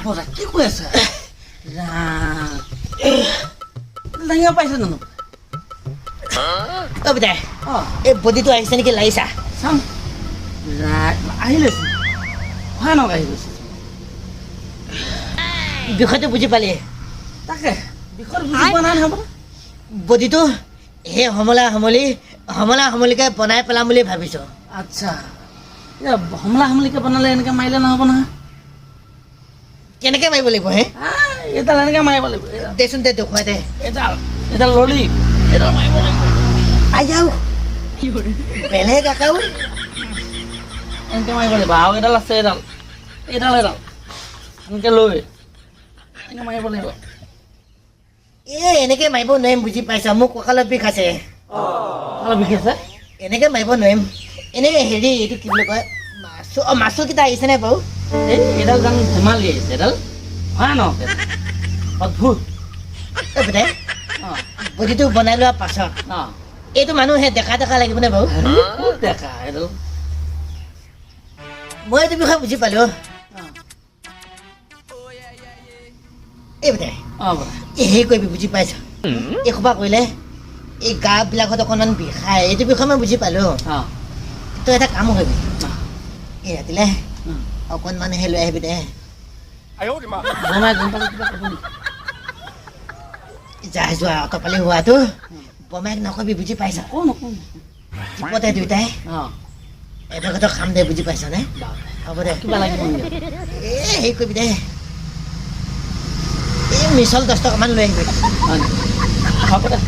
বৰা কি কৈ আছে দাঙিব পাইছে জানো অ বিদায় অঁ এই বডিটো আহিছে নেকি লাগিছা চাম আহিলেচোন ভয়ানক আহি গৈছে বিষয়টো বুজি পালি তাকে বিষয় বুজি পোৱা নাই নহ'ব বডিটো সেই সমলা সমলিকে বনাই পেলাম বুলি ভাবিছোঁ আচ্ছা এতিয়া সমলা সমলিকে বনালে এনেকৈ মাৰিলে নহ'ব নহয় কেনেকৈ মাৰিব লাগিব হে এইডাল এনেকৈ মাৰিব লাগিব দেচোন দে দেখুৱাই দে এইডাল ললি এইডাল মাৰিব লাগিব আই যাও বেলেগ আকাও এনেকৈ মাৰিব লাগিব আৰু এডাল আছে এডাল এনেকৈ লৈ এনেকৈ মাৰিব লাগিব এনেকৈ মাৰিব নোৱাৰিম বুজি পাইছা মোৰ কঁকালৰ বিষ আছে অলপ বিষ আছে এনেকৈ মাৰিব নোৱাৰিম এনেই হেৰি এইটো কি বুলি কয় মাছুকেইটা আহিছেনে বাৰু এইডাল জানো ধেমালি আহিছে এডাল ভয়ানক অদ্ভুত বেটাই অঁ বডিটো বনাই লোৱাৰ পাছত অঁ এইটো মানুহে দেখা লাগিবনে বাৰু ক'ত দেখা এইডাল মই এইটো বিষয়ে বুজি পালোঁ এই বেটাই অঁ বৰা হেৰি কৰিবি বুজি পাইছ এইসোপা কৰিলে এই গাবিলাকত অকণমান বিষায় এইটো বিষয়ে মই বুজি পালোঁ অঁ তই এটা কাম কৰিবি অঁ এই ৰাতিলে অকণমান সেই লৈ আহিবি দে বৰমাই গম পালে কিবা ক'ব নেকি যাই যোৱা অটপালি হোৱাটো বমাইক নকবি বুজি পাইছ নকওঁ টিপতে দুয়োটাই অঁ এডোখৰ খাম দে বুজি পাইছনে হ'ব দে কিবা লাগিব নেকি হেৰি কৰিবি দে এই মিছল 10 টকামান লৈ আহিবি হয় নেকি হ'ব দে